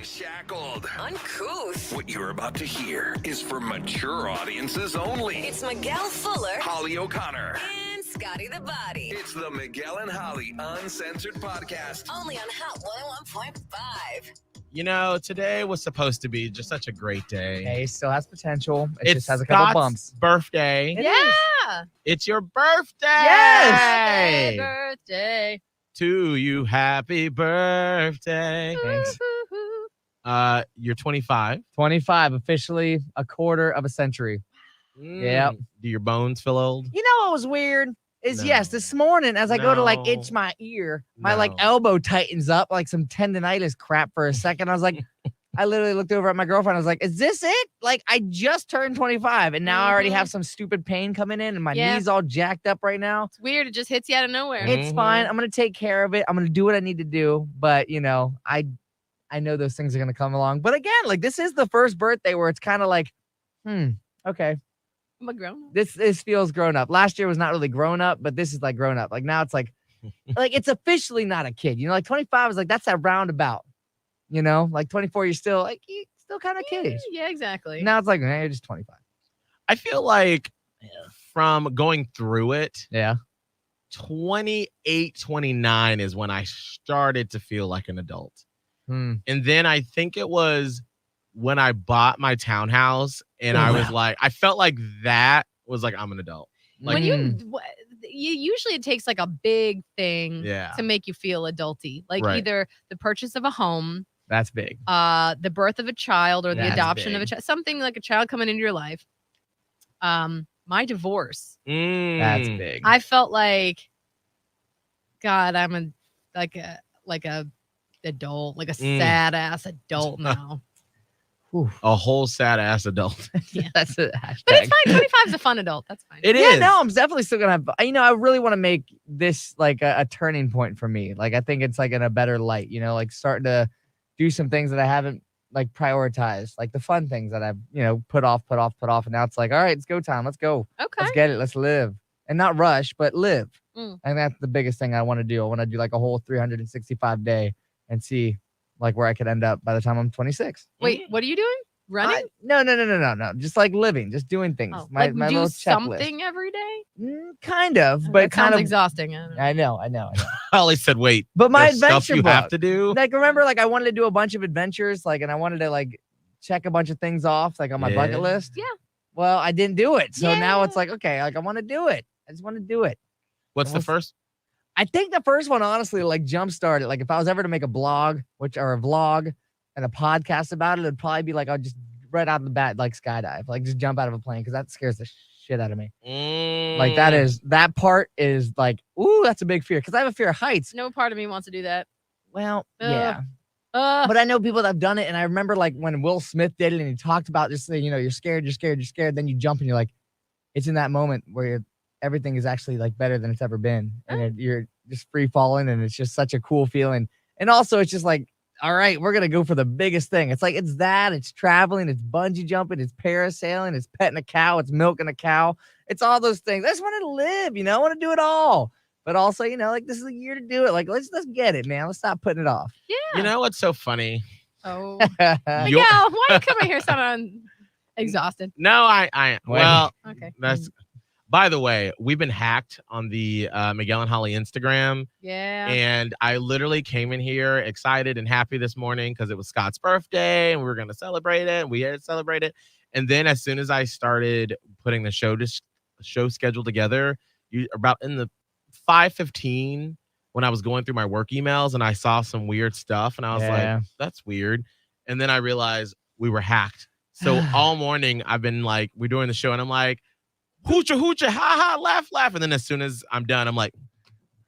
Unshackled. Uncouth. What you're about to hear is for mature audiences only. It's Miguel Fuller. Holly O'Connor. And Scotty the Body. It's the Miguel and Holly Uncensored podcast. Only on Hot 101.5. You know, today was supposed to be just such a great day. Hey, still has potential. It It's just has a couple Scott's bumps. birthday. Yeah. It's your birthday. Happy birthday. To you, happy birthday. Thanks. You're 25. 25, officially a quarter of a century. Yep. Do your bones feel old? You know what was weird? Is No. yes, this morning as I go to like No. itch my ear, my No. like elbow tightens up like some tendonitis crap for a second. I was like, I literally looked over at my girlfriend. I was like, is this it? Like I just turned 25 and now I already have some stupid pain coming in and my Yeah. knee's all jacked up right now. It's weird. It just hits you out of nowhere. It's fine. I'm going to take care of it. I'm going to do what I need to do. But, you know, I know those things are going to come along. But again, like this is the first birthday where it's kind of like, okay. I'm a grown up. This feels grown up. Last year was not really grown up, but this is like grown up. Like now it's like it's officially not a kid. You know, like 25 is like that's that roundabout. You know, like 24, you're still kind of kiddish. Yeah, exactly. Now it's like, you're just 25. I feel like from going through it, Yeah. 28, 29 is when I started to feel like an adult. Hmm. And then I think it was when I bought my townhouse and I was like, I felt like that was like, I'm an adult. Like, when you usually it takes like a big thing Yeah. to make you feel adulty. Like Right. either the purchase of a home, That's big. the birth of a child, or the That's adoption of a big. child, something like a child coming into your life. My divorce. That's big. I felt like, God, I'm a adult, like a sad ass adult now. a whole sad ass adult. That's a hashtag. But it's fine. 25 is a fun adult. That's fine. It Yeah, is. no, I'm definitely still gonna have. You know, I really want to make this like a turning point for me. Like, I think it's like in a better light. You know, like starting to do some things that I haven't like prioritized, like the fun things that I've put off, and now it's like, all right, it's go time. Let's go. Okay. Let's get it. Let's live and not rush, but live. Mm. And that's the biggest thing I want to do. I want to do like a whole 365 day and see like where I could end up by the time I'm 26. Wait, what are you doing? Running? No. Just like living, just doing things. Oh, my like my do little checklist. something every day? Kind of, but That kind sounds of exhausting. I know. Holly said, wait. But my there's stuff adventure you book, have to do. like remember, like I wanted to do a bunch of adventures, like, and I wanted to like check a bunch of things off, like on my bucket Yeah. list. Yeah. Well, I didn't do it, so now Yeah. it's like, okay, like I want to do it. I just want to do it. What's the first? I think the first one, honestly, like jump started. Like if I was ever to make a blog, or a vlog, and a podcast about it, it'd probably be like I'll just right out of the bat like skydive, like just jump out of a plane because that scares the shit out of me. Like that part is like, ooh, that's a big fear because I have a fear of heights. No part of me wants to do that. Well, Ugh. yeah. But I know people that have done it, and I remember like when Will Smith did it, and he talked about just you're scared, then you jump, and you're like, it's in that moment where everything is actually like better than it's ever been, and you're just free falling, and it's just such a cool feeling. And also, it's just like, all right, we're gonna go for the biggest thing. It's like it's traveling, it's bungee jumping, it's parasailing, it's petting a cow, it's milking a cow, it's all those things. I just want to live, I want to do it all. But also, like this is a year to do it. Like let's get it, man. Let's stop putting it off. Yeah. You know what's so funny? Oh. You're- Miguel, why are you coming here sounding exhausted? No, well, Okay. that's. By the way, we've been hacked on the Miguel and Holly Instagram. Yeah. And I literally came in here excited and happy this morning because it was Scott's birthday and we were going to celebrate it. And we had to celebrate it. And then as soon as I started putting the show schedule together, about in the 5:15 when I was going through my work emails and I saw some weird stuff and I was like, that's weird. And then I realized we were hacked. So all morning I've been like, we're doing the show and I'm like, hoocha, hoocha, ha, ha, laugh, laugh. And then as soon as I'm done, I'm like,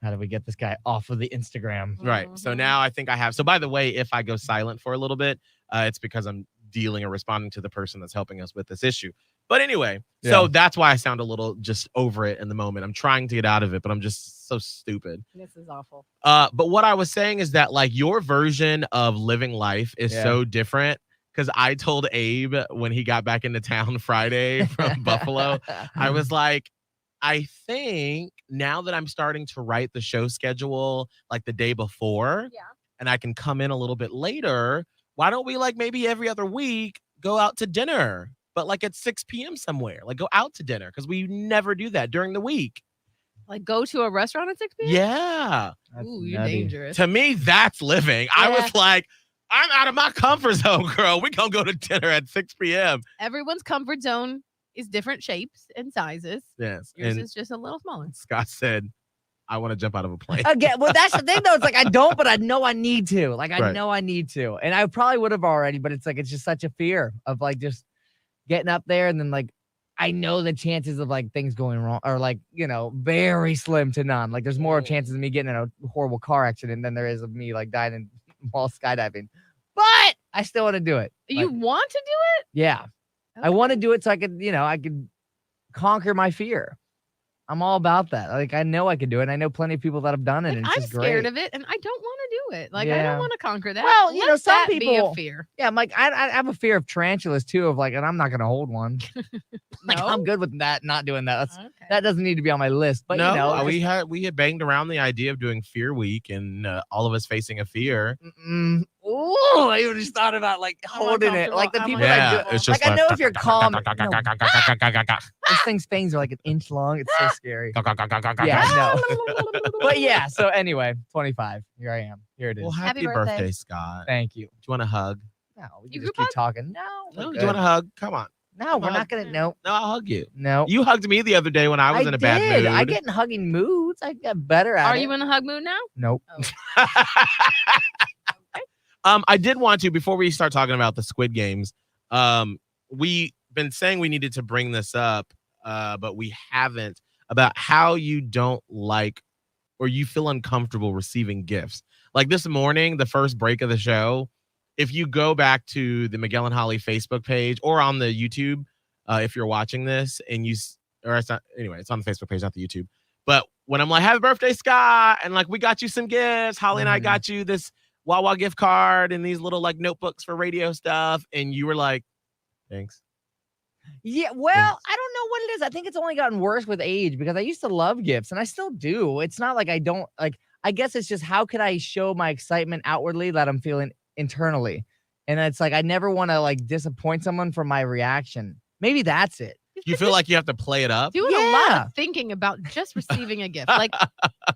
how do we get this guy off of the Instagram? right. So now I think I have. So by the way, if I go silent for a little bit, it's because I'm dealing or responding to the person that's helping us with this issue. But anyway, so that's why I sound a little just over it in the moment. I'm trying to get out of it, but I'm just so stupid. This is awful. But what I was saying is that like your version of living life is so different. Because I told Abe when he got back into town Friday from Buffalo, I was like, I think now that I'm starting to write the show schedule like the day before, and I can come in a little bit later, why don't we like maybe every other week go out to dinner, but like at 6 p.m. somewhere, like go out to dinner because we never do that during the week. Like go to a restaurant at 6 p.m.? Yeah. That's Ooh, you're nutty. dangerous. To me, that's living. I Yeah. was like, I'm out of my comfort zone, girl. We gonna go to dinner at 6 p.m. Everyone's comfort zone is different shapes and sizes. Yes. Yours And is just a little smaller. Scott said, I want to jump out of a plane. Again, well, that's the thing though. It's like I don't, but I know I need to. Like I Right. know I need to, and I probably would have already. But it's like it's just such a fear of like just getting up there, and then like I know the chances of like things going wrong are like very slim to none. Like there's more chances of me getting in a horrible car accident than there is of me like dying in while skydiving. But I still want to do it. You Like, want to do yeah, it? I want to do it so I could I could conquer my fear. I'm all about that. Like I know I could do it. And I know plenty of people that have done it. Like, and it's I'm just scared great. of it, and I don't want to do it. Like I Yeah. don't want to conquer that. Well, Let some that be people- a fear. Yeah, I'm like I have a fear of tarantulas too. Of like, and I'm not gonna hold one. Like No? I'm good with that. Not doing that. Okay. That doesn't need to be on my list. But no, just- we had banged around the idea of doing Fear Week and all of us facing a fear. Ooh, I even just thought about like I'm holding it. Like the uncomfortable. people I'm that do uncomfortable. it's just like I know if you're calm. No, Yeah, those things are like an inch long. It's so scary. Yeah, I know. But yeah, so anyway, 25. Here I am. Here it is. Well, happy Happy birthday. birthday, Scott. Thank you. Do you want a hug? No, we You can just group keep talking. No, No, we're do you want good. a hug? Come on. No, we're hug? not gonna. No, No, I'll hug you. no. You hugged me the other day when I was in a bad mood. I get in hugging moods. I get better at it. Are you in a hug mood now? Nope. I did want to, before we start talking about the Squid Games, we've been saying we needed to bring this up, but we haven't, about how you don't like or you feel uncomfortable receiving gifts. Like this morning, the first break of the show, if you go back to the Miguel and Holly Facebook page or on the YouTube, if you're watching this and it's not, anyway, it's on the Facebook page, not the YouTube. But when I'm like, happy birthday, Scott, and like, we got you some gifts, Holly and I got you this Wawa gift card and these little like notebooks for radio stuff. And you were like, thanks. Yeah, well, I don't know what it is. I think it's only gotten worse with age because I used to love gifts and I still do. It's not like I don't like, I guess it's just how could I show my excitement outwardly that I'm feeling internally? And it's like I never want to like disappoint someone for my reaction. Maybe that's it. You feel like you have to play it up? Doing a lot Yeah. of thinking about just receiving a gift. Like,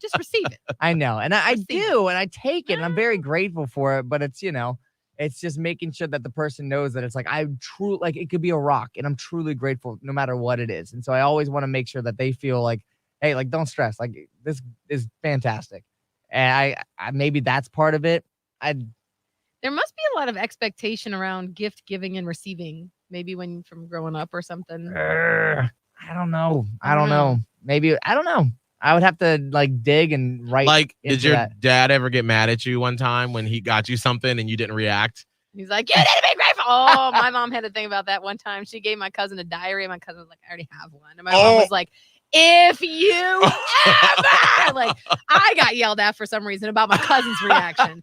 just receive it. I know. And I Receive do, and I take it, and I'm very grateful for it. But it's, it's just making sure that the person knows that it's like like it could be a rock, and I'm truly grateful no matter what it is. And so I always want to make sure that they feel like, hey, like don't stress, like this is fantastic. And I maybe that's part of it. There must be a lot of expectation around gift giving and receiving. Maybe when from growing up or something. I don't know. I don't know. Maybe I don't know. I would have to like dig and write. Like, did into your that. dad ever get mad at you one time when he got you something and you didn't react? He's like, you need to be grateful. Oh, my mom had a thing about that one time. She gave my cousin a diary. And my cousin was like, I already have one. And my mom was like, if you ever, like, I got yelled at for some reason about my cousin's reaction.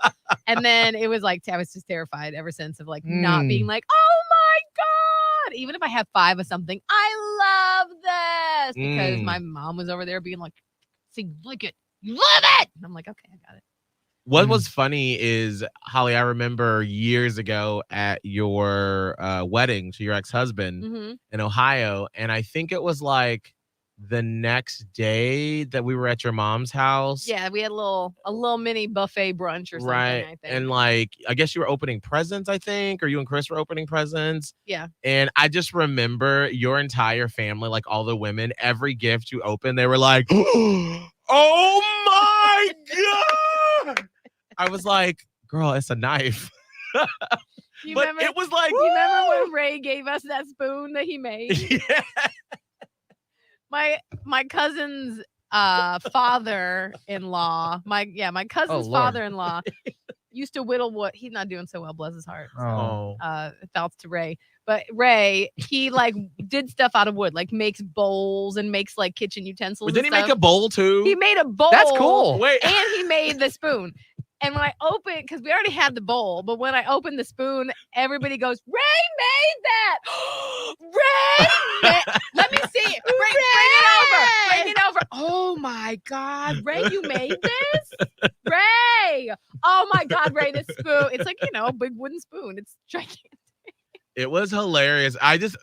And then it was like, I was just terrified ever since of like not being like, oh my God. Even if I have 5 of something, I love this. Because my mom was over there being like, see, look it. You love it. And I'm like, okay, I got it. What was funny is, Holly, I remember years ago at your wedding to your ex-husband in Ohio, and I think it was like the next day that we were at your mom's house. Yeah, we had a little mini buffet brunch or something, Right. I think. And like, I guess you were opening presents, I think, or you and Chris were opening presents. Yeah. And I just remember your entire family, like all the women, every gift you opened, they were like, oh my God. I was like, girl, it's a knife. You But remember, it was like, you remember when Ray gave us that spoon that he made? yeah. My cousin's father-in-law, my cousin's Lord. father-in-law used to whittle wood. He's not doing so well, bless his heart. Oh. Thoughts to Ray. But Ray, he like did stuff out of wood, like makes bowls and makes like kitchen utensils. But didn't he and make stuff. a bowl too? He made a bowl. That's cool. Wait. And he made the spoon. And when I open, because we already had the bowl, but when I opened the spoon, everybody goes, Ray made that. Let me see it. Bring it over. Oh my God, Ray, you made this? Ray. Oh my God, Ray, this spoon. It's like, a big wooden spoon. It's gigantic. It was hilarious.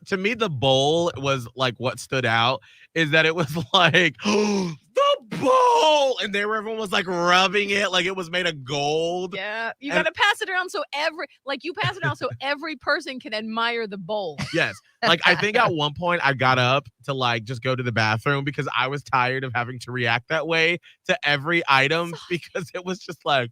To me, the bowl was like what stood out is that it was like, the bowl. And everyone was like rubbing it like it was made of gold. Yeah. You got to pass it around so every person can admire the bowl. Yes. Like, I think at one point I got up to like just go to the bathroom because I was tired of having to react that way to every item because it was just like.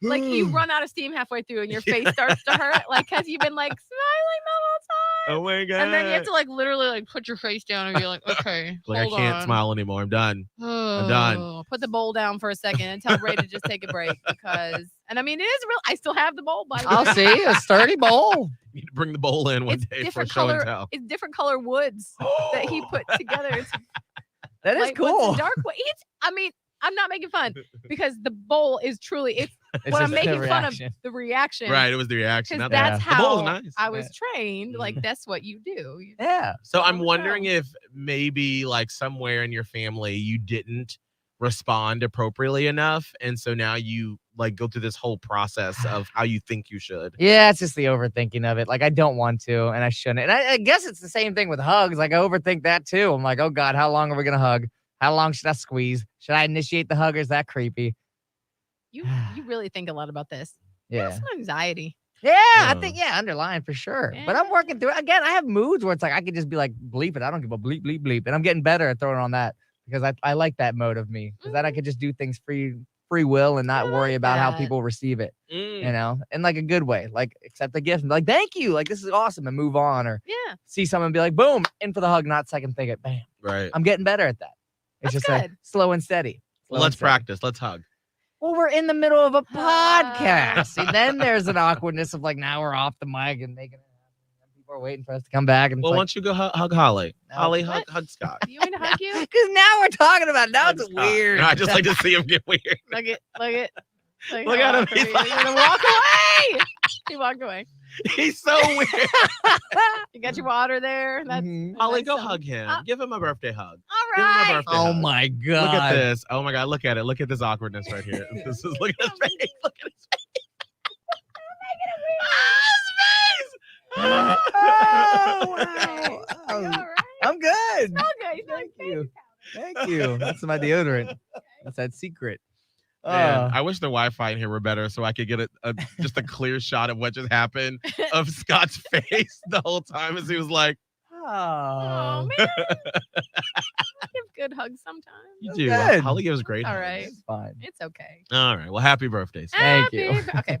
Like you run out of steam halfway through and your face starts to hurt, like because you've been like smiling the whole time. Oh my God. And then you have to like literally like put your face down and you're like, okay, like I can't smile anymore. I'm done. I'm done. Put the bowl down for a second and tell Ray to just take a break and I mean it is real. I still have the bowl, by the way. I'll see a sturdy bowl. You need to bring the bowl in one day for show and tell. It's different color woods that he put together. That is cool. Dark wood. I'm not making fun because the bowl is truly It's what I'm just the making fun of reaction. the reaction. Right, it was the reaction. Because not that's the bowl was how nice. I was trained. Like that's what you do. Yeah. So I'm wondering if maybe like somewhere in your family you didn't respond appropriately enough, and so now you like go through this whole process of how you think you should. Yeah, it's just the overthinking of it. Like I don't want to, and I shouldn't. And I guess it's the same thing with hugs. Like I overthink that too. I'm like, oh God, how long are we gonna hug? How long should I squeeze? Should I initiate the hug or is that creepy? You really think a lot about this. Yeah. Some anxiety. Yeah, I think, underlying for sure. Yeah. But I'm working through it. Again, I have moods where it's like I could just be like, bleep it. I don't give a bleep, bleep, bleep. And I'm getting better at throwing on that because I like that mode of me. Because then I could just do things free will and not worry about how people receive it. In like a good way. Like accept the gift and be like, thank you. Like this is awesome and move on. Or see someone be like, boom, in for the hug, not second think it. Bam. Right. I'm getting better at that. It's That's just like slow and steady. Well, let's practice. Let's hug. Well, we're in the middle of a podcast. See, then there's an awkwardness of like, now we're off the mic and making it happen. People are waiting for us to come back. And well, why don't you go hug Holly? No. Holly, What? hug Scott. You want me to hug you? Because now we're talking about now Hug it's Scott. weird. No, I just like to see him get weird. Look it. Look at him. He's like, You're gonna walk away. He walked away. He's so weird. You got your water there. That's Holly, nice go of him. hug him. Give him a birthday hug. All Give him a right. birthday Oh hug. my God. Look at this. Oh my God. Look at it. Look at this awkwardness right here. Look at his face. Look at his face. Oh, wow. Are you all right? I'm good. Smell good. You smell Thank like you. baby Thank you. That's my deodorant. That's that secret. Man, I wish the Wi-Fi in here were better so I could get just a clear shot of what just happened of Scott's face the whole time as he was like, Oh man. I give good hugs sometimes. you do. good. Holly gives great All hugs. right. It's fine. It's okay. All right. Well, happy birthday. Scott. Thank you. Okay.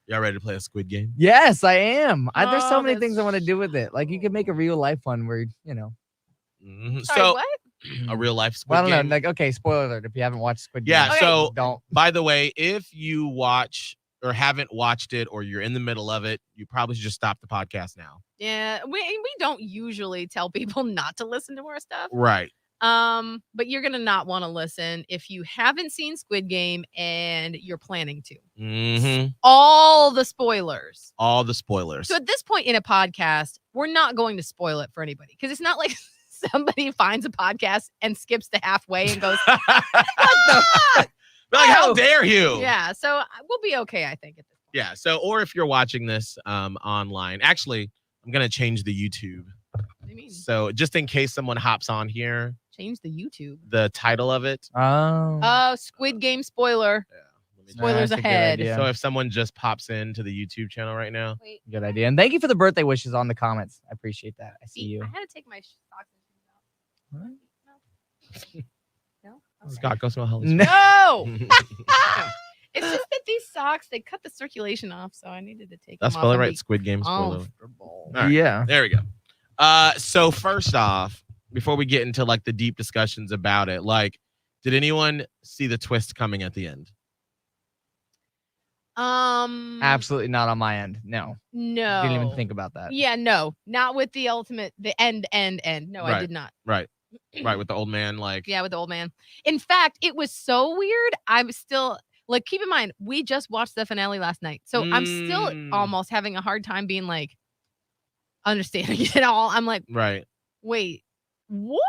Y'all ready to play a Squid Game? Yes, I am. There's so Oh, many that's things I want to do with it. Like you can make a real life one where, Mhm. Sorry, So, what? a real life Squid well, I don't Game. know. Like, okay, spoiler alert if you haven't watched Squid Game. Yeah, Okay. so don't. by the way, if you watch or haven't watched it or you're in the middle of it, you probably should just stop the podcast now. Yeah, we don't usually tell people not to listen to our stuff. Right. But you're gonna not want to listen if you haven't seen Squid Game and you're planning to. Mm-hmm. All the spoilers. All the spoilers. So at this point in a podcast, we're not going to spoil it for anybody because it's not like somebody finds a podcast and skips to halfway and goes, What the fuck? Like, how Oh. dare you? yeah. So we'll be okay, I think. At this point. Yeah. So, or if you're watching this online, actually, I'm gonna change the YouTube. What do you mean? So, just in case someone hops on here, Change the YouTube. the title of it. Oh. Squid Game spoiler. Yeah. Let me Spoilers That's a good ahead. idea. So, if someone just pops into the YouTube channel right now, Wait. Good idea. And thank you for the birthday wishes on the comments. I appreciate that. I see you. I had to take my socks and shoes out. No. Okay. Scott, go smell Holly's. No. It's just that these socks, they cut the circulation off, so I needed to take That's them off. spell it and right. be Squid Game spoiler. comfortable. All right. Yeah. There we go. So first off, before we get into like the deep discussions about it, like, did anyone see the twist coming at the end? Absolutely not on my end. No. No. Didn't even think about that. Yeah, no. Not with the ultimate, the end. No, I Right. did not. Right. Right. With the old man, like, Yeah, with the old man. In fact, it was so weird. I was still, Like, keep in mind, we just watched the finale last night. So I'm still Mm. almost having a hard time being like, understanding it all. I'm like, Right. wait, what?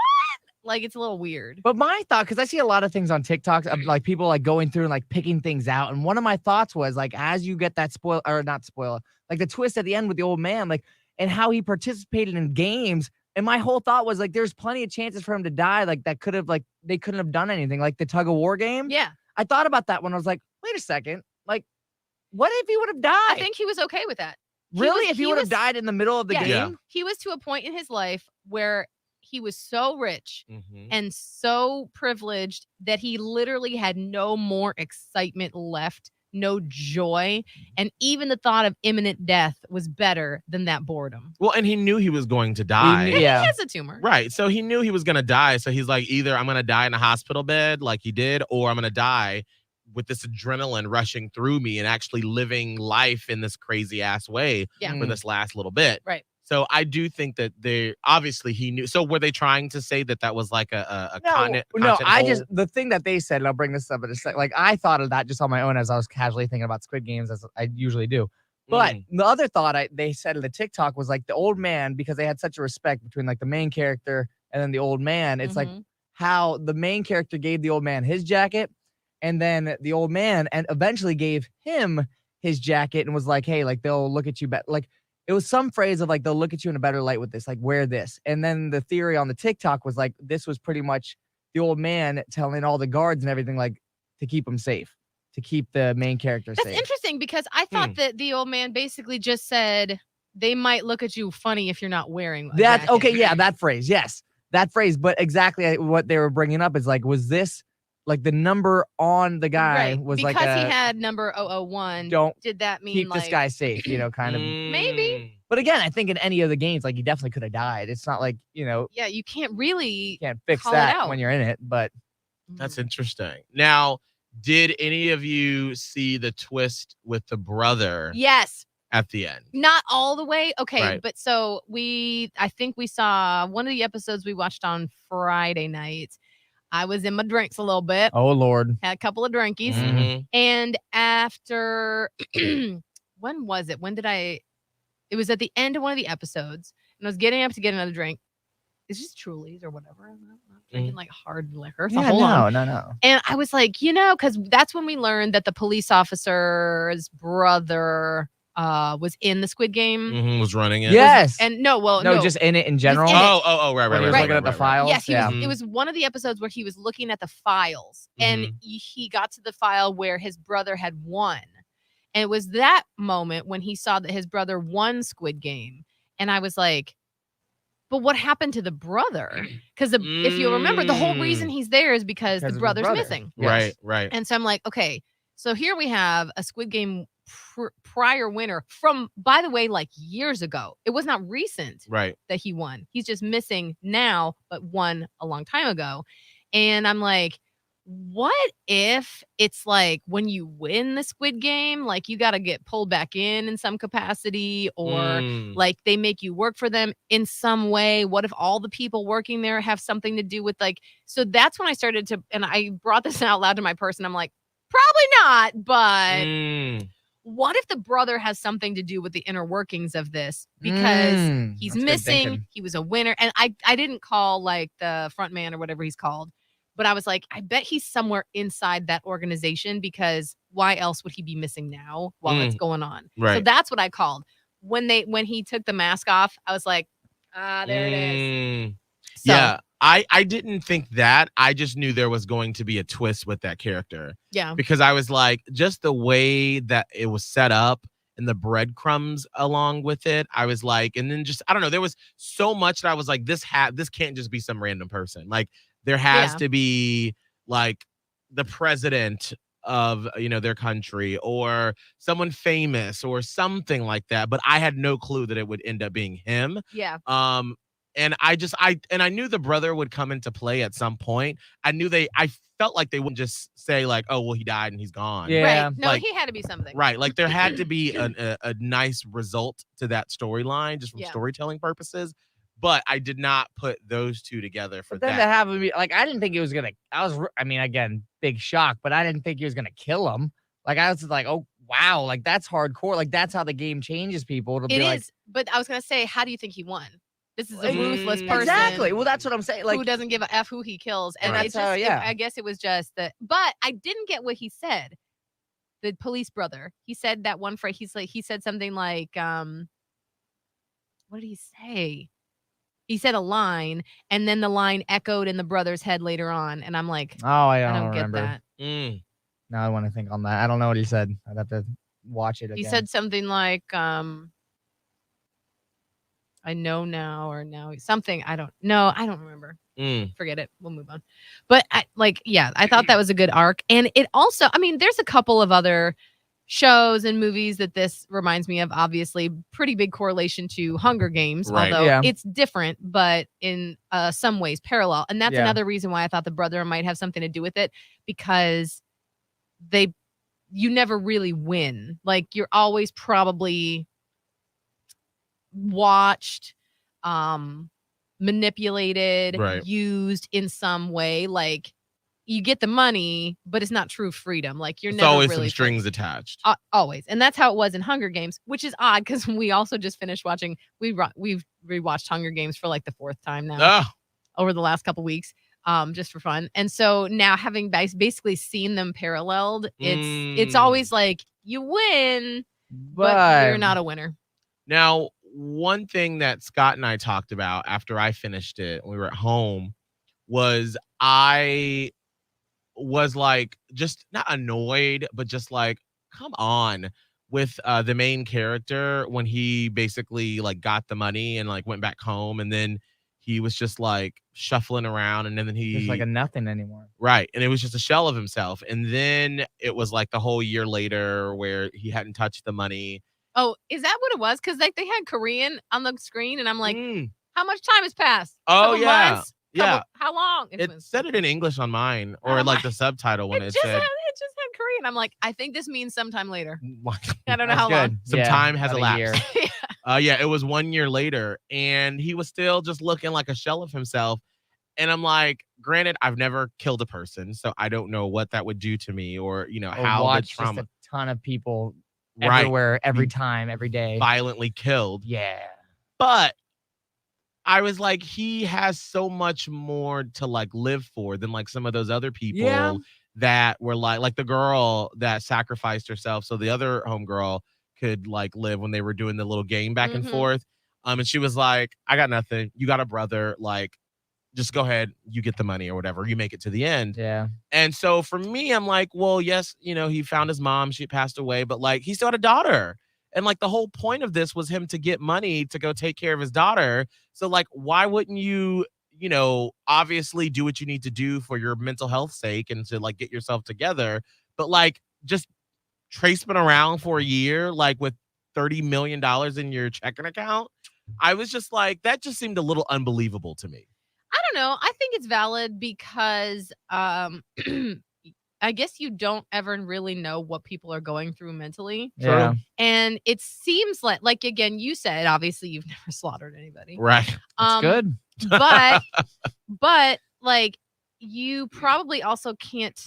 Like, it's a little weird. But my thought, because I see a lot of things on TikTok of like people like going through and like picking things out. And one of my thoughts was like, as you get that like the twist at the end with the old man, like, and how he participated in games. And my whole thought was like, there's plenty of chances for him to die. Like that could have like, they couldn't have done anything. Like the tug of war game. Yeah. I thought about that when I was like, wait a second. Like, what if he would have died? I think he was okay with that. Really? If he would have was- died in the middle of the game? Yeah. He was to a point in his life where he was so rich Mhm. and so privileged that he literally had no more excitement left, no joy. And even the thought of imminent death was better than that boredom. Well, and he knew he was going to die. knew- Yeah. He has a tumor. Right. So he knew he was going to die. So he's like, either I'm going to die in a hospital bed like he did, or I'm going to die with this adrenaline rushing through me and actually living life in this crazy ass way Yeah. for this last little bit. Right. So I do think that obviously he knew. So were they trying to say that that was like a content hole? The thing that they said, and I'll bring this up in a sec, like I thought of that just on my own as I was casually thinking about Squid Games as I usually do. But the other thought they said in the TikTok was like the old man, because they had such a respect between like the main character and then the old man. It's like how the main character gave the old man his jacket, and then the old man and eventually gave him his jacket and was like, hey, like they'll look at you better. Like it was some phrase of like, they'll look at you in a better light with this, like wear this. And then the theory on the TikTok was like, this was pretty much the old man telling all the guards and everything, like to keep them safe, to keep the main character That's safe. interesting because I thought that the old man basically just said they might look at you funny if you're not wearing a That jacket. okay, yeah, that phrase, yes, that phrase. But exactly what they were bringing up is like, was this like the number on the guy Right. was because like he had number 001. Don't did that mean keep like this guy safe, you know, kind of. Maybe. But again, I think in any of the games, like he definitely could have died. It's not like, you know, Yeah, you can't really you can't fix call it that out. when you're in it. But That's interesting. Now, did any of you see the twist with the brother Yes. at the end? Not all the way. Okay, Right. but so I think we saw one of the episodes we watched on Friday night. I was in my drinks a little bit. oh Lord, Had a couple of drinkies. Mhm. And after, when was it? It was at the end of one of the episodes, and I was getting up to get another drink. It's just Trulies or whatever. I'm not drinking like hard liquor. So yeah, hold on. no. And I was like, because that's when we learned that the police officer's brother was in the Squid Game. Mhm, was running it. Yes, And no, just in it in general. in it. Oh, right, When he was right. looking at the files. Yes, yeah. it was one of the episodes where he was looking at the files, and he got to the file where his brother had won. And it was that moment when he saw that his brother won Squid Game. And I was like, but what happened to the brother? Because if you remember, the whole reason he's there is because Because the of his brother's brother. missing. Yes. Right. And so I'm like, okay, so here we have a Squid Game prior winner from, by the way, like years ago. It was not recent Right. that he won. He's just missing now, but won a long time ago. And I'm like, what if it's like when you win the Squid Game, like you got to get pulled back in some capacity, or like they make you work for them in some way? What if all the people working there have something to do with like, so that's when I started to, and I brought this out loud to my person. I'm like, probably not, but what if the brother has something to do with the inner workings of this? Because he's that's good missing, thinking. he was a winner. And I didn't call like the front man or whatever he's called, but I was like, I bet he's somewhere inside that organization, because why else would he be missing now while it's going on? Right. So that's what I called. When he took the mask off, I was like, there it is. So, Yeah. I didn't think that. I just knew there was going to be a twist with that character, Yeah. because I was like, just the way that it was set up and the breadcrumbs along with it, I was like, and then just, I don't know, there was so much that I was like, this can't just be some random person. Like, there has to be like the president of, their country, or someone famous or something like that. But I had no clue that it would end up being him. Yeah. And I knew the brother would come into play at some point. I felt like they wouldn't just say like, oh, well, he died and he's gone. Yeah. Right. No, Like- he had to be something. Right. Like there had to be a nice result to that storyline just from Yeah. storytelling purposes. But I did not put those two together for But then to that. have him be like, I didn't think he was gonna. I mean, again, big shock, but I didn't think he was gonna kill him. Like I was just like, oh wow, like that's hardcore. Like that's how the game changes people. It'll It be is, like, but I was gonna say, how do you think he won? This is a ruthless person. exactly. Well, that's what I'm saying. Like who doesn't give a f who he kills, and Right. it's That's how- just. yeah. I guess it was just that, but I didn't get what he said. The police brother. He said that one phrase. He said something like, what did he say? He said a line, and then the line echoed in the brother's head later on, and I'm like, oh, I I don't remember. get that. Now I want to think on that. I don't know what he said. I'd have to watch it again. He said something like, I know now, or now something. I don't know. I don't remember. Forget it. We'll move on. But I thought that was a good arc. And it also, I mean, there's a couple of other shows and movies that this reminds me of. Obviously, pretty big correlation to Hunger Games, Right. although Yeah. it's different, but in some ways parallel. And that's Yeah. another reason why I thought the brother might have something to do with it, because you never really win. Like you're always probably watched, manipulated, Right. used in some way. Like you get the money, but it's not true freedom. Like you're It's never always really some strings attached. always. And that's how it was in Hunger Games, which is odd because we also just finished watching. We've rewatched Hunger Games for like the 4th time now Oh, over the last couple weeks, just for fun. And so now having basically seen them paralleled, it's always like you win, but you're not a winner. now, one thing that Scott and I talked about after I finished it, when we were at home, was I was like, just not annoyed, but just like, come on, with the main character when he basically like got the money and like went back home, and then he was just like shuffling around, and then he It's like a nothing anymore. right, and it was just a shell of himself. And then it was like the whole year later where he hadn't touched the money. Oh, is that what it was? Because like they had Korean on the screen, and I'm like, Mm. how much time has passed? Oh, Couple yeah. months? Yeah. How long? It said it in English on mine, or Oh like my- the subtitle when It it just said had Korean. I'm like, I think this means sometime later. I don't know That's how long. good. Some time has about a year. elapsed. Yeah, it was 1 year later, and he was still just looking like a shell of himself. And I'm like, granted, I've never killed a person, so I don't know what that would do to me, or Or how the watch trauma just a ton of people right everywhere, every time, every day. violently killed. Yeah. But I was like, he has so much more to like live for than like some of those other people Yeah. that were like the girl that sacrificed herself so the other homegirl could like live when they were doing the little game back and Mhm. forth. And she was like, I got nothing. You got a brother. Like, just go ahead. You get the money or whatever. You make it to the end. Yeah. And so for me, I'm like, well, yes, he found his mom. She passed away, but like he still had a daughter. And like the whole point of this was him to get money to go take care of his daughter. So like, why wouldn't you, obviously do what you need to do for your mental health sake and to like get yourself together, but like just tracing around for a year, like with $30 million in your checking account. I was just like, that just seemed a little unbelievable to me. I don't know. I think it's valid because I guess you don't ever really know what people are going through mentally. Yeah. And it seems like again, you said obviously you've never slaughtered anybody. Right. That's good. But like you probably also can't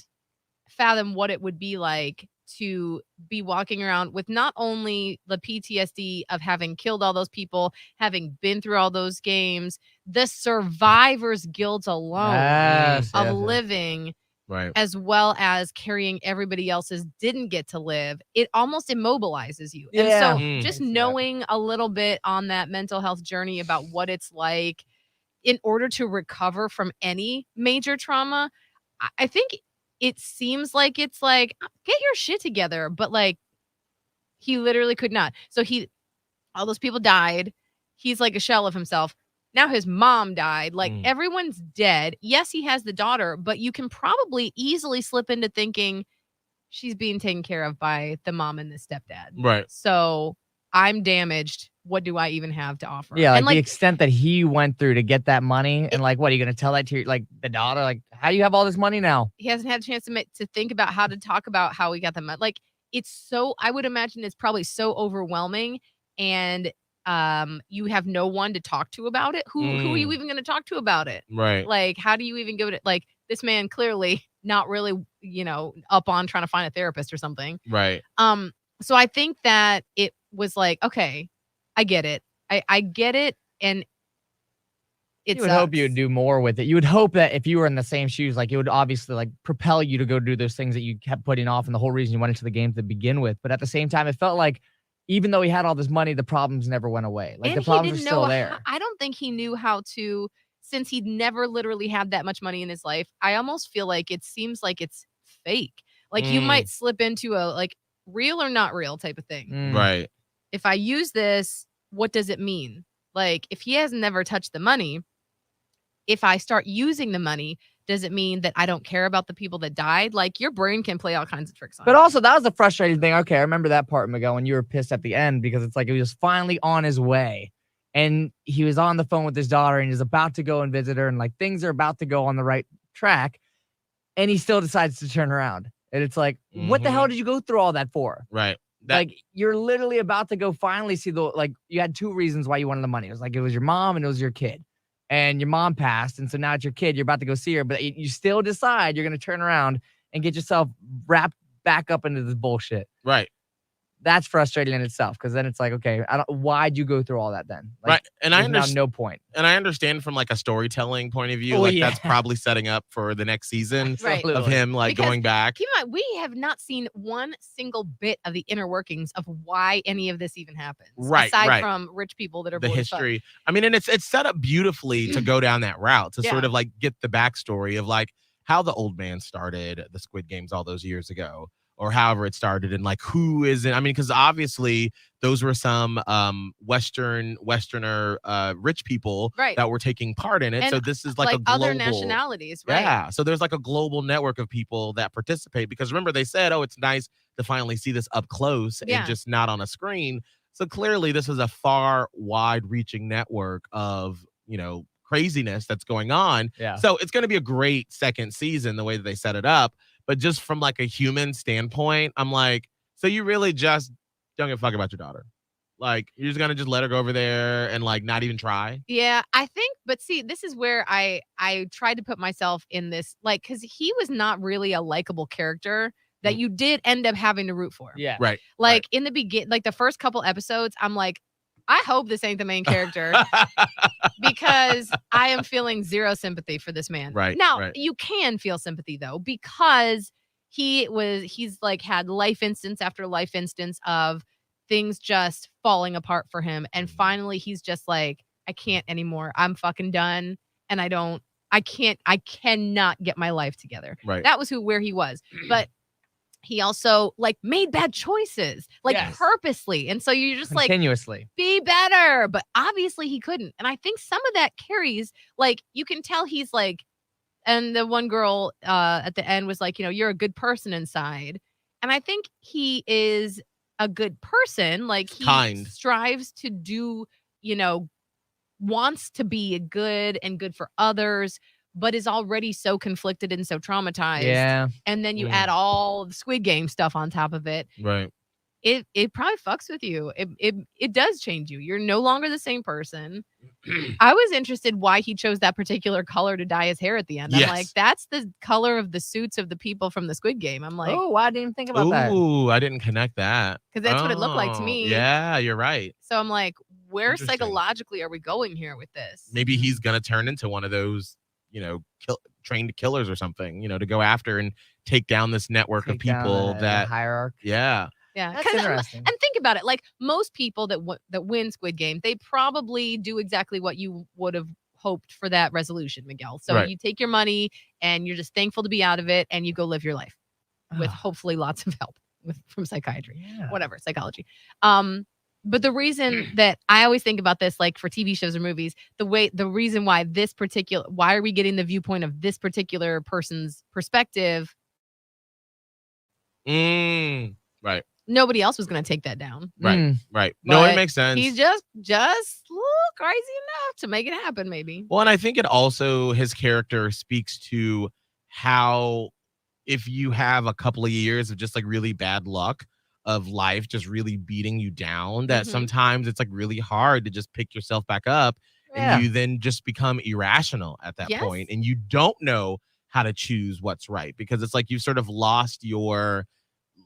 fathom what it would be like to be walking around with not only the PTSD of having killed all those people, having been through all those games, the survivor's guilt alone Yes, of yes, yes. living, Right. as well as carrying everybody else's didn't get to live. It almost immobilizes you. And Yeah. so Mm. just I see that. knowing a little bit on that mental health journey about what it's like in order to recover from any major trauma, I think it seems like it's like, get your shit together. But like, he literally could not. So all those people died. He's like a shell of himself. Now his mom died. Like Mm. everyone's dead. Yes, he has the daughter, but you can probably easily slip into thinking she's being taken care of by the mom and the stepdad. Right. So I'm damaged. What do I even have to offer? Yeah, like, and the extent that he went through to get that money, and like, what are you gonna tell that to your, the daughter? Like, how do you have all this money now? he hasn't had a chance to think about how to talk about how he got the money. Like it's so, I would imagine it's probably so overwhelming. And you have no one to talk to about it. Who are you even going to talk to about it? Right. Like, how do you even give it? Like, this man clearly not really, up on trying to find a therapist or something. Right. So I think that it was like, okay, I get it. I get it. And you would hope you would do more with it. You would hope that if you were in the same shoes, like it would obviously like propel you to go do those things that you kept putting off and the whole reason you went into the game to begin with. But at the same time, it felt like even though he had all this money, the problems never went away. Like the problems were still there. I don't think he knew how to, since he'd never literally had that much money in his life. I almost feel like it seems like it's fake. Like you might slip into a like real or not real type of thing. Right. If I use this, what does it mean? Like if he has never touched the money, if I start using the money, does it mean that I don't care about the people that died? Like your brain can play all kinds of tricks on But you. also that was the frustrating thing. Okay, I remember that part, Miguel, when you were pissed at the end because it's like he was finally on his way and he was on the phone with his daughter and he's about to go and visit her and like things are about to go on the right track and he still decides to turn around. And it's like, what the hell did you go through all that for? Right. Like you're literally about to go finally see you had two reasons why you wanted the money. It was like it was your mom and it was your kid. And your mom passed, and so now it's your kid. You're about to go see her, but you still decide you're going to turn around and get yourself wrapped back up into this bullshit. Right. That's frustrating in itself because then it's like, okay, why'd you go through all that then? Like, right. And I understand. No point. And I understand from like a storytelling point of view, that's probably setting up for the next season of him going back. Keep in mind, we have not seen one single bit of the inner workings of why any of this even happens. Right. Aside from rich people that are the history. I mean, and it's set up beautifully to go down that route to sort of like get the backstory of like how the old man started the Squid Games all those years ago. Or however it started, and like who is in? I mean, because obviously those were some Westerner rich people that were taking part in it. And so this is like a global, other nationalities, right? Yeah. So there's like a global network of people that participate. Because remember, they said, "Oh, it's nice to finally see this up close and just not on a screen." So clearly, this is a far, wide-reaching network of craziness that's going on. Yeah. So it's going to be a great second season the way that they set it up. But just from like a human standpoint, I'm like, so you really just don't give a fuck about your daughter. Like, you're just going to just let her go over there and like not even try. Yeah, I think, but see, this is where I tried to put myself in this, like, because he was not really a likable character that you did end up having to root for. Yeah. Right. Like in the beginning, like the first couple episodes, I'm like, I hope this ain't the main character because I am feeling zero sympathy for this man. Right. Now, you can feel sympathy though, because he's like had life instance after life instance of things just falling apart for him. And finally he's just like, I can't anymore. I'm fucking done. And I cannot get my life together. Right. That was where he was. But he also like made bad choices, like purposely. And so you're just continuously like, be better. But obviously he couldn't. And I think some of that carries, like, you can tell he's like, and the one girl at the end was like, you're a good person inside. And I think he is a good person. Like he strives to do, wants to be good and good for others, but is already so conflicted and so traumatized. Yeah. And then you add all the Squid Game stuff on top of it. Right. It probably fucks with you. It does change you. You're no longer the same person. I was interested why he chose that particular color to dye his hair at the end. I'm like, that's the color of the suits of the people from the Squid Game. I'm like, oh, I didn't even think about that. Ooh, I didn't connect that. Because that's what it looked like to me. Yeah, you're right. So I'm like, where psychologically are we going here with this? Maybe he's gonna turn into one of those, trained killers or something, to go after and take down this network of people that hierarchy. Yeah. Yeah, that's interesting. And think about it, like most people that win Squid Game, they probably do exactly what you would have hoped for that resolution, Miguel. So you take your money and you're just thankful to be out of it, and you go live your life with hopefully lots of help from psychiatry, whatever, psychology. But the reason that I always think about this, like for TV shows or movies, the reason why why are we getting the viewpoint of this particular person's perspective? Right. Nobody else was going to take that down. Right. Right. No, it makes sense. He's just crazy enough to make it happen, maybe. Well, and I think it also, his character speaks to how if you have a couple of years of just like really bad luck, of life just really beating you down that Mhm. sometimes it's like really hard to just pick yourself back up. Yeah. And you then just become irrational at that Yes. point, and you don't know how to choose what's right, because it's like you've sort of lost your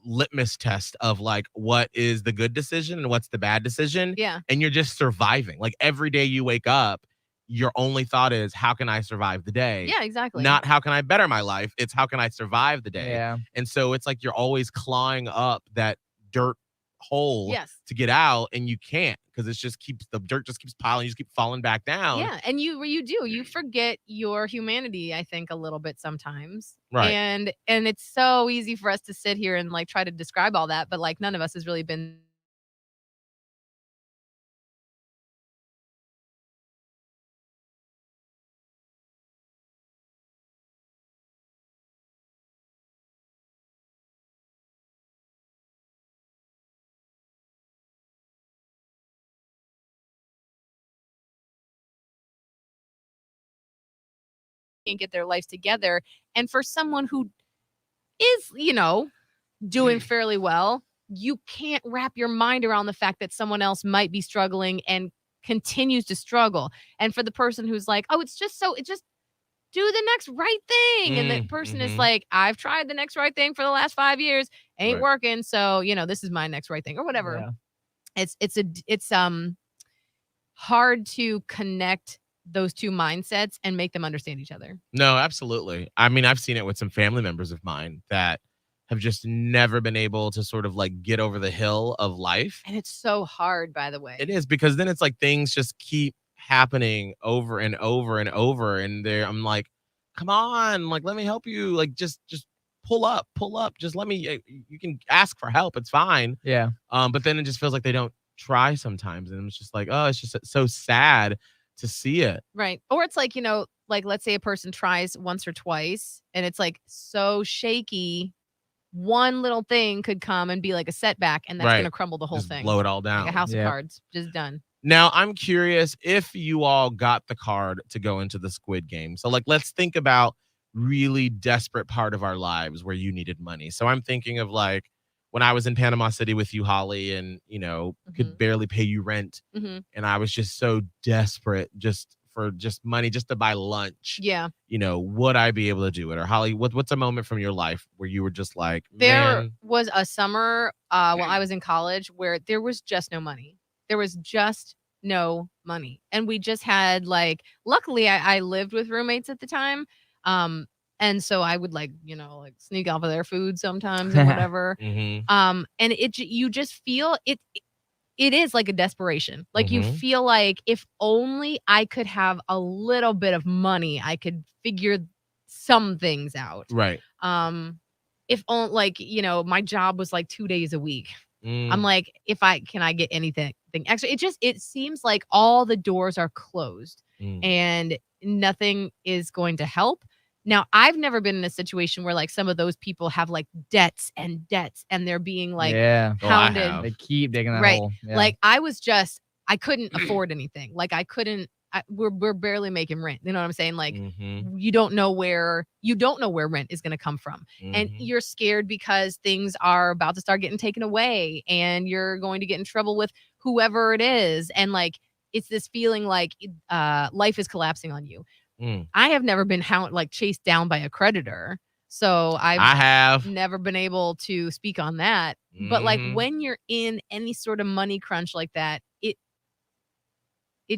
litmus test of like what is the good decision and what's the bad decision. Yeah. And you're just surviving. Like every day you wake up, your only thought is, how can I survive the day? Yeah, exactly. Not how can I better my life? It's how can I survive the day? Yeah. And so it's like you're always clawing up that dirt hole Yes. to get out, and you can't, because the dirt just keeps piling, you just keep falling back down. Yeah, and you forget your humanity, I think, a little bit sometimes. Right. And it's so easy for us to sit here and like try to describe all that, but like none of us has really been can't get their lives together. And for someone who is, doing fairly well, you can't wrap your mind around the fact that someone else might be struggling and continues to struggle. And for the person who's like, oh, it's just do the next right thing. And the person is like, I've tried the next right thing for the last 5 years, ain't Right. working. So, this is my next right thing or whatever. Yeah. It's hard to connect those two mindsets and make them understand each other. No, absolutely. I mean, I've seen it with some family members of mine that have just never been able to sort of like get over the hill of life. And it's so hard, by the way. It is, because then it's like things just keep happening over and over and over. And I'm like, come on, like, let me help you. Like, just pull up. Just let me, you can ask for help. It's fine. Yeah. But then it just feels like they don't try sometimes. And it's just like, oh, it's just so sad to see it. Right. Or it's like, like let's say a person tries once or twice and it's like so shaky. One little thing could come and be like a setback, and that's Right. going to crumble the whole Just thing. blow it all down. Like a house Yeah. of cards, just done. Now, I'm curious if you all got the card to go into the Squid Game. So, like, let's think about really desperate part of our lives where you needed money. So I'm thinking of like when I was in Panama City with you, Holly, and, could barely pay you rent. Mm-hmm. And I was just so desperate for money just to buy lunch. Yeah. Would I be able to do it? Or Holly, what's a moment from your life where you were just like, There man, was a summer while I was in college where there was just no money. There was just no money. And we just had like, luckily I lived with roommates at the time. And so I would like sneak off of their food sometimes and whatever. mhm, And you just feel it is like a desperation. Like you Mhm. feel like if only I could have a little bit of money, I could figure some things out. right. If only like, my job was like 2 days a week. Mm, I'm like, can I get anything extra? It seems like all the doors are closed mm. and nothing is going to help. Now, I've never been in a situation where like some of those people have like debts and they're being like yeah. Oh, I hounded. have. They keep digging that Right. hole. Yeah. Like I couldn't afford anything. Like we're barely making rent. You know what I'm saying? Like Mhm, you don't know where rent is going to come from. And mhm. you're scared because things are about to start getting taken away and you're going to get in trouble with whoever it is. And like, it's this feeling like life is collapsing on you. Mm. I have never been chased down by a creditor. So I I've have. never been able to speak on that. But like Mhm. when you're in any sort of money crunch like that, it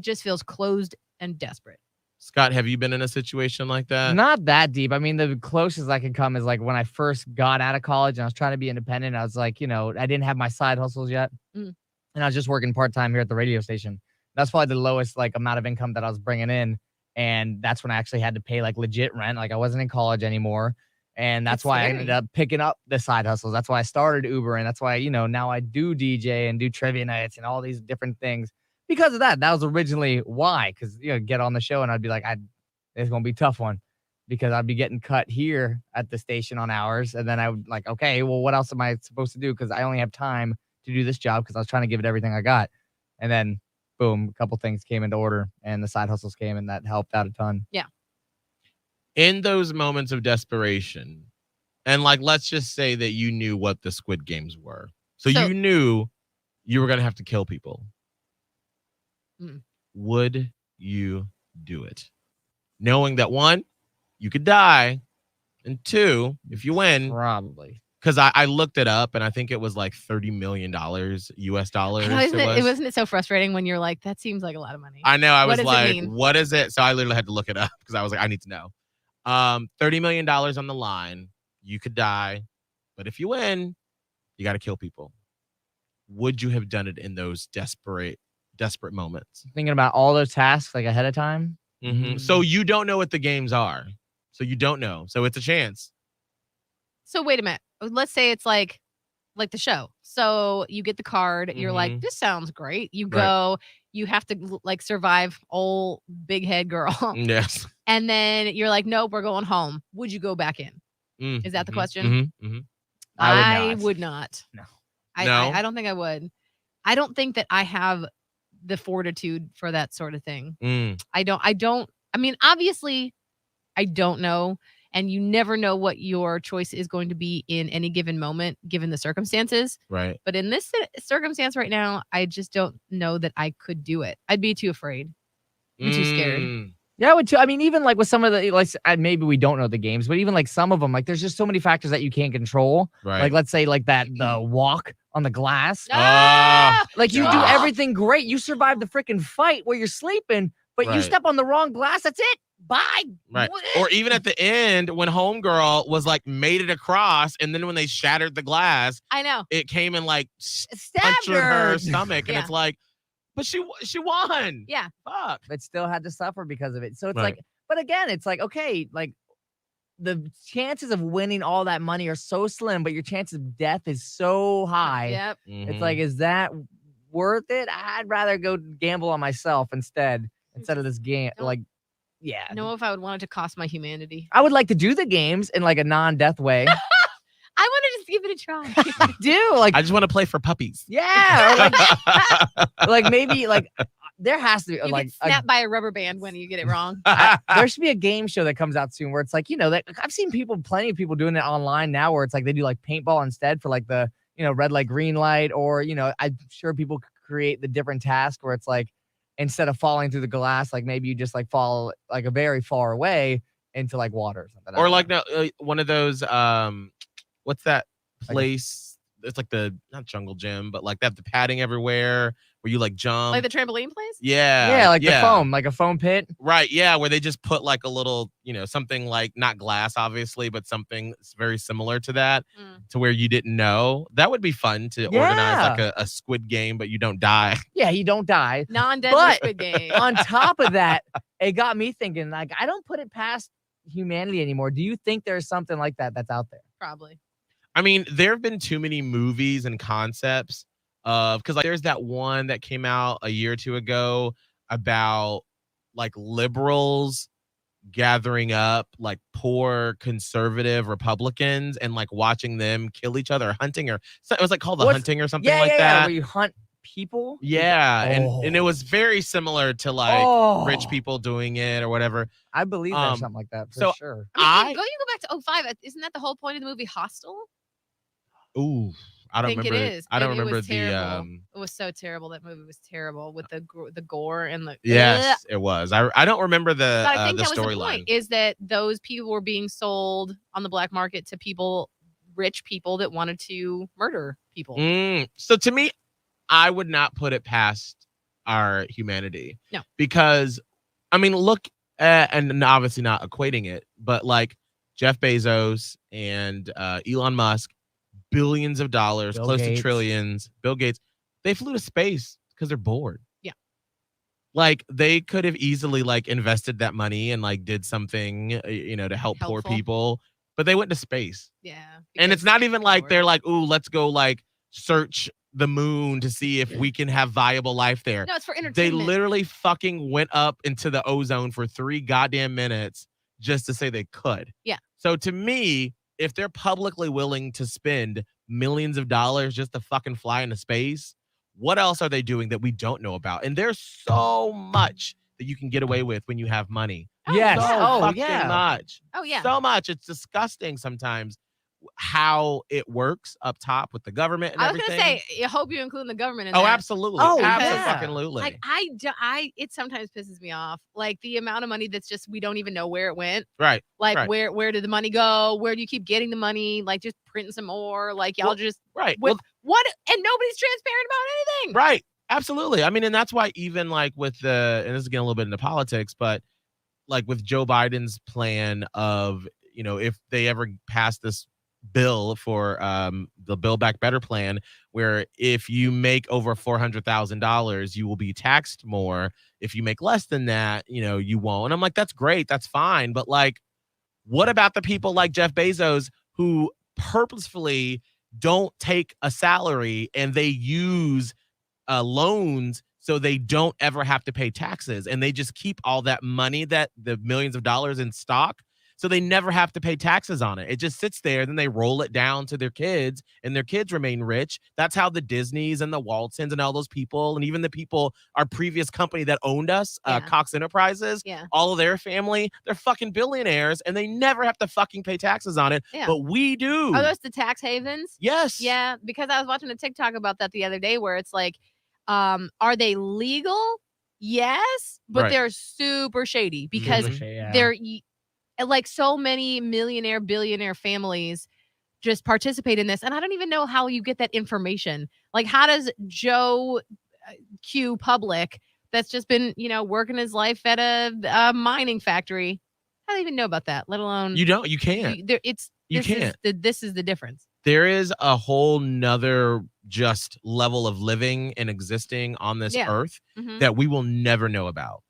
just feels closed and desperate. Scott, have you been in a situation like that? Not that deep. I mean, the closest I can come is like when I first got out of college and I was trying to be independent. I was like, I didn't have my side hustles yet. Mm. And I was just working part-time here at the radio station. That's probably the lowest like amount of income that I was bringing in. And that's when I actually had to pay like legit rent. Like I wasn't in college anymore. And that's why I ended up picking up the side hustles. That's why I started Uber. And that's why, now I do DJ and do trivia nights and all these different things. Because of that, that was originally why. Because get on the show and I'd be like, it's gonna be a tough one, because I'd be getting cut here at the station on hours, and then I would like, okay, well, what else am I supposed to do? Because I only have time to do this job because I was trying to give it everything I got, and then boom, a couple things came into order, and the side hustles came, and that helped out a ton. Yeah. In those moments of desperation, and like let's just say that you knew what the Squid Games were. So you knew you were going to have to kill people. Would you do it? Knowing that 1, you could die, and 2, if you win, Probably. because I looked it up, and I think it was like $30 million US dollars. I know, wasn't it so frustrating when you're like, that seems like a lot of money. I know. I was What does it like, mean? what is it? So I literally had to look it up because I was like, I need to know. $30 million on the line. You could die, but if you win, you got to kill people. Would you have done it in those desperate moments? Thinking about all those tasks like ahead of time. Mm-hmm. So you don't know what the games are. So you don't know. So it's a chance. So wait a minute. Let's say it's like the show. So you get the card. You're like, this sounds great. You go. You have to like survive old big head girl. Yes. And then you're like, nope, we're going home. Would you go back in? Is that the question? I would not. No. I don't think I would. I don't think that I have the fortitude for that sort of thing. I don't. I mean, obviously, I don't know. And you never know what your choice is going to be in any given moment, given the circumstances. Right. But in this circumstance right now, I just don't know that I could do it. I'd be too afraid. I'm too scared. Yeah, I would too. I mean, even like with some of the, like, maybe we don't know the games, but even like some of them, like there's just so many factors that you can't control. Right. Like, let's say like the walk on the glass. Like you do everything great. You survive the freaking fight where you're sleeping, but you step on the wrong glass. That's it. Bye. Right. Or even at the end when homegirl was like made it across, and then when they shattered the glass, I know it came and like stabbed punctured her stomach, and Yeah. it's like, but she won. Yeah. Fuck. but still had to suffer because of it. So it's like, but again, it's like, okay, like the chances of winning all that money are so slim, but your chance of death is so high. Yep. It's like, is that worth it? I'd rather go gamble on myself instead of this game. Like, yeah. I know if I would want it to cost my humanity. I would like to do the games in like a non-death way. I want to just give it a try. Do like I just want to play for puppies. yeah, or like maybe like there has to be You like get snapped by a rubber band when you get it wrong. there should be a game show that comes out soon where it's like, you know, that I've seen plenty of people doing it online now where it's like they do like paintball instead for like the, you know, red light, green light, or, you know, I'm sure people could create the different task where it's like instead of falling through the glass, like maybe you just like fall like a very far away into like water or something. Or like one of those what's that place? It's like the not jungle gym, but like they have the padding everywhere where you like jump. Like the trampoline place? Yeah. Like the foam, like a foam pit. Right. Yeah. Where they just put like a little, you know, something like not glass, obviously, but something very similar to that to where you didn't know. That would be fun to organize like a Squid Game, but you don't die. Yeah, you don't die. Non-deadly But Squid Game. on top of that, it got me thinking, like, I don't put it past humanity anymore. Do you think there's something like that that's out there? Probably. I mean, there have been too many movies and concepts of, because like there's that one that came out a year or two ago about like liberals gathering up like poor conservative Republicans and like watching them kill each other, or hunting, or it was like called The Hunting or something like that. Where you hunt people. Yeah, and it was very similar to like rich people doing it or whatever. I believe there's something like that for so sure. I mean, you go back to 2005. Isn't that the whole point of the movie Hostel? Ooh, I don't remember. It is. I don't It remember was the. terrible. It was so terrible. That movie was terrible with the gore and the. Yes, it was. I don't remember the But I think that was the storyline. point. Is that those people were being sold on the black market to people, rich people that wanted to murder people. So to me, I would not put it past our humanity. No, because I mean, look at, and obviously not equating it, but like Jeff Bezos and Elon Musk. Billions of dollars, close to trillions. Bill Gates, they flew to space because they're bored. Yeah. Like they could have easily like invested that money and like did something, you know, to help poor people, but they went to space. Yeah. And it's not even like they're like, ooh, let's go like search the moon to see if we can have viable life there. No, it's for entertainment. They literally fucking went up into the ozone for 3 goddamn minutes just to say they could. Yeah. So to me, if they're publicly willing to spend millions of dollars just to fucking fly into space, what else are they doing that we don't know about? And there's so much that you can get away with when you have money. Yes. So fucking much. Oh, yeah. So much. It's disgusting sometimes how it works up top with the government and I was everything. gonna say, I hope you include the government in Oh, that. absolutely. Oh, Absolutely. Like it sometimes pisses me off. Like the amount of money that's just we don't even know where it went. Right. Like right. where did the money go? Where do you keep getting the money? Like just printing some more. Like y'all just Right. what and nobody's transparent about anything. Right. Absolutely. I mean, and that's why even like with and this is getting a little bit into politics, but like with Joe Biden's plan of, if they ever pass this bill for the Build Back Better plan, where if you make over $400,000, you will be taxed more. If you make less than that, you won't. And I'm like, that's great. That's fine. But like, what about the people like Jeff Bezos who purposefully don't take a salary and they use loans so they don't ever have to pay taxes, and they just keep all that money, that the millions of dollars in stock, so they never have to pay taxes on it. It just sits there, then they roll it down to their kids, and their kids remain rich. That's how the Disneys and the Waltons and all those people, and even the people, our previous company that owned us, Cox Enterprises, all of their family, they're fucking billionaires, and they never have to fucking pay taxes on it. But we do. Are those the tax havens? Yes. Yeah, because I was watching a TikTok about that the other day where it's like, are they legal? Yes, but they're super shady because they're like so many millionaire, billionaire families just participate in this. And I don't even know how you get that information. Like, how does Joe Q Public, that's just been, working his life at a mining factory, how do they even know about that? Let alone you can't. This is the difference. There is a whole nother just level of living and existing on this earth that we will never know about.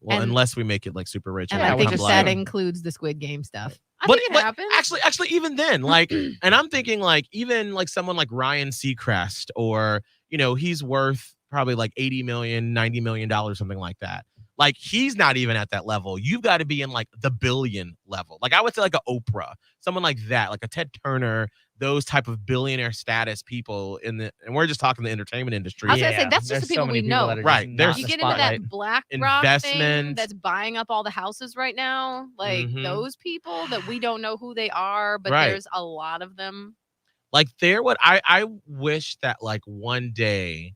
Unless we make it like super rich. And I think that includes the Squid Game stuff. I think it happens. Actually, even then, like, and I'm thinking like, even like someone like Ryan Seacrest, or, he's worth probably like $80 million, $90 million, something like that. Like, he's not even at that level. You've got to be in like the billion level. Like, I would say like a Oprah, someone like that, like a Ted Turner, those type of billionaire status people and we're just talking the entertainment industry. I was gonna say that's just the people we know. Right. There's you get into that BlackRock thing that's buying up all the houses right now. Like those people that we don't know who they are, but there's a lot of them. Like I wish that like one day,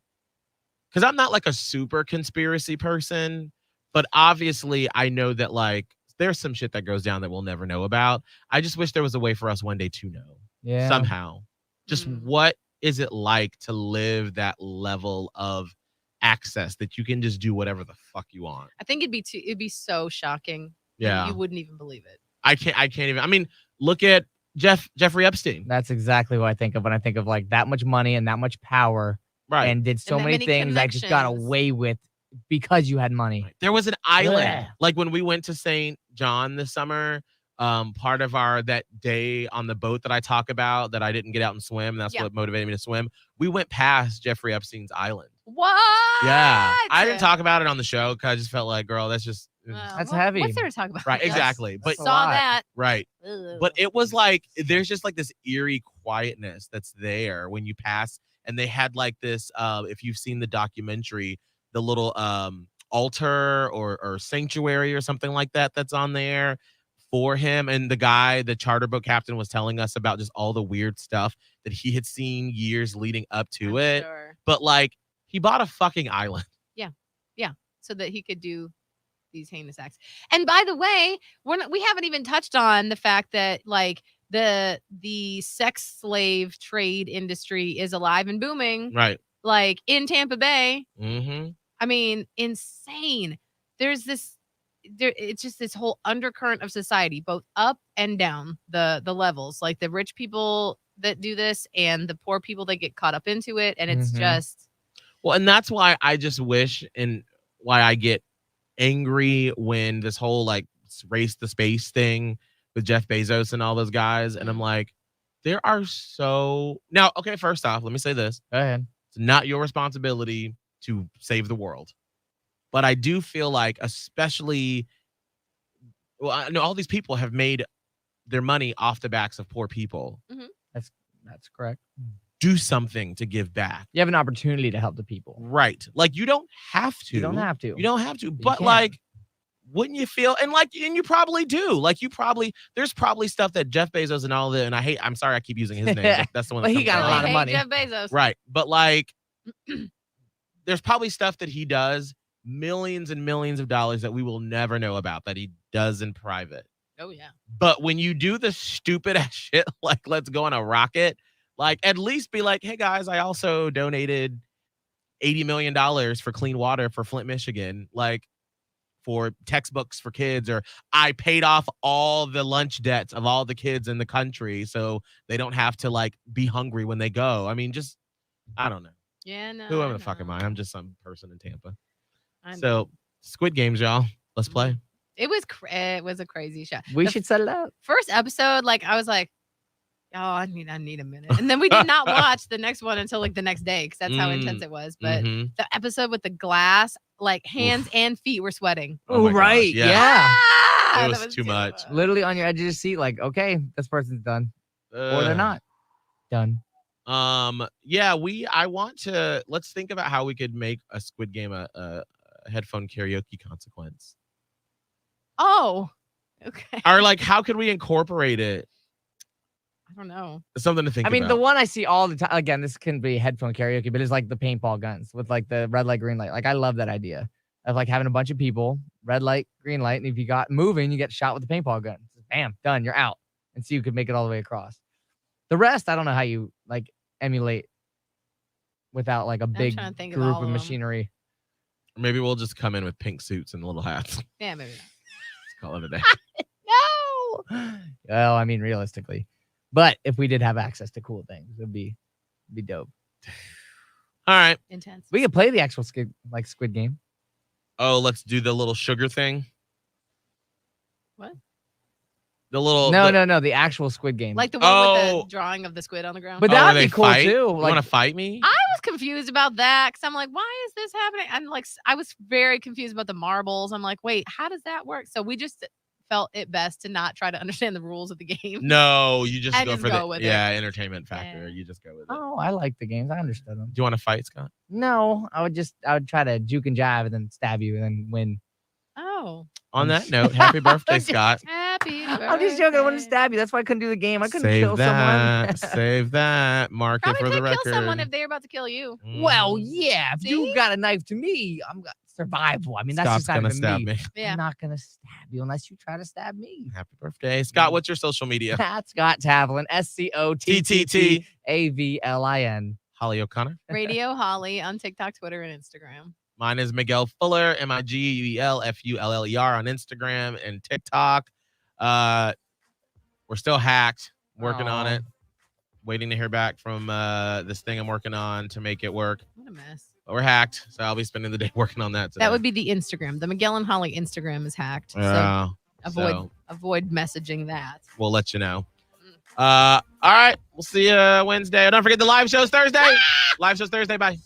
because I'm not like a super conspiracy person, but obviously I know that like there's some shit that goes down that we'll never know about. I just wish there was a way for us one day to know. Yeah. Somehow. Just what is it like to live that level of access that you can just do whatever the fuck you want? I think it'd be so shocking. Yeah. You wouldn't even believe it. I can't even. I mean, look at Jeffrey Epstein. That's exactly what I think of when I think of like that much money and that much power. Right. And did so many things I just got away with because you had money. Right. There was an island. Like when we went to St. John this summer, part of that day on the boat that I talk about that I didn't get out and swim, and that's what motivated me to swim. We went past Jeffrey Epstein's island. What? Yeah. I didn't talk about it on the show because I just felt like, girl, that's just that's heavy. What's there to talk about? Right, exactly. But saw that. Right. Ugh. But it was like there's just like this eerie quietness that's there when you pass. And they had like this, if you've seen the documentary, the little altar or sanctuary or something like that that's on there for him. And the charter boat captain was telling us about just all the weird stuff that he had seen years leading up to it. Sure. But like he bought a fucking island. Yeah. So that he could do these heinous acts. And by the way, we haven't even touched on the fact that like the sex slave trade industry is alive and booming. Right. Like in Tampa Bay. Mm-hmm. I mean, insane. It's just this whole undercurrent of society, both up and down the levels, like the rich people that do this and the poor people that get caught up into it. And it's just. Well, and that's why I just wish, and why I get angry when this whole like race to space thing with Jeff Bezos and all those guys. And I'm like, there are now, okay, first off, let me say this. Go ahead. It's not your responsibility to save the world. But I do feel like, especially, well, I know all these people have made their money off the backs of poor people. Mm-hmm. That's correct. Do something to give back. You have an opportunity to help the people. Right. Like, you don't have to. You don't have to. But like, wouldn't you feel? And you probably do. There's probably stuff that Jeff Bezos and all that. And I'm sorry, I keep using his name. But that's the one. But that he comes got to a lot mind. of money. Jeff Bezos. Right. But there's probably stuff that he does, millions and millions of dollars that we will never know about that he does in private. Oh yeah. But when you do the stupid ass shit, like let's go on a rocket, at least be like, hey guys, I also donated $80 million for clean water for Flint, Michigan, for textbooks for kids, or I paid off all the lunch debts of all the kids in the country so they don't have to be hungry when they go. I mean, just, I don't know. Yeah, no. Who am the fuck am I? I'm just some person in Tampa. I know. So Squid Games, y'all. Let's play. It was a crazy show. We should set it up. First episode, I was like, oh, I need a minute. And then we did not watch the next one until the next day because that's how intense it was. But the episode with the glass, hands and feet were sweating. Oh my right. gosh, yeah. Yeah. Ah, It was that too much. Literally on your edge of your seat, okay, this person's done. Or they're not done. Yeah, let's think about how we could make a Squid Game a headphone karaoke consequence. Oh, okay. Or how could we incorporate it? I don't know. Something to think I mean, about. the one I see all the time, again, this can be headphone karaoke, but it's the paintball guns with the red light, green light. I love that idea of having a bunch of people, red light, green light. And if you got moving, you get shot with the paintball gun. Bam, done, you're out. And so you could make it all the way across. The rest, I don't know how you emulate without a big trying to think of group all of of 'em. machinery. Maybe we'll just come in with pink suits and little hats. Yeah, maybe not. Let's call it a day. No. Well, I mean, realistically. But if we did have access to cool things, it'd be dope. All right. Intense. We could play the actual Squid Game. Oh, let's do the little sugar thing. What? The little No, the actual Squid Game. The one with Oh. the drawing of the squid on the ground. But where that'd they be cool fight? too. You want to fight me? I was confused about that because I'm like, why is this happening? I'm I was very confused about the marbles. I'm like, wait, how does that work? So we just felt it best to not try to understand the rules of the game. No, you just I go just for go the with it. entertainment factor. Yeah. You just go with it. Oh, I like the games. I understood them. Do you want to fight, Scott? No, I would try to juke and jive and then stab you and then win. Oh, On that note, happy birthday, Scott. happy birthday. I'm just joking. I wanted to stab you. That's why I couldn't do the game. I couldn't Save kill that. someone. Save that. Mark it Probably for the could record. kill someone if they're about to kill you. Well, yeah. If you See? got a knife to me, I'm got survival. I mean, that's Scott's just not gonna even stab me. me. Yeah. I'm not gonna stab you unless you try to stab me. Happy birthday, Scott. What's your social media? Scott Tavlin, SCOTTAVLIN. Holly O'Connor. Radio Holly on TikTok, Twitter, and Instagram. Mine is Miguel Fuller, MIGUELFULLER on Instagram and TikTok. We're still hacked. Working on Aw. it. Waiting to hear back from this thing I'm working on to make it work. What a mess. But we're hacked, so I'll be spending the day working on that today. That would be the Instagram. The Miguel and Holly Instagram is hacked. Yeah. So avoid messaging that. We'll let you know. All right. We'll see you Wednesday. Don't forget the live shows Thursday. Live shows Thursday. Bye.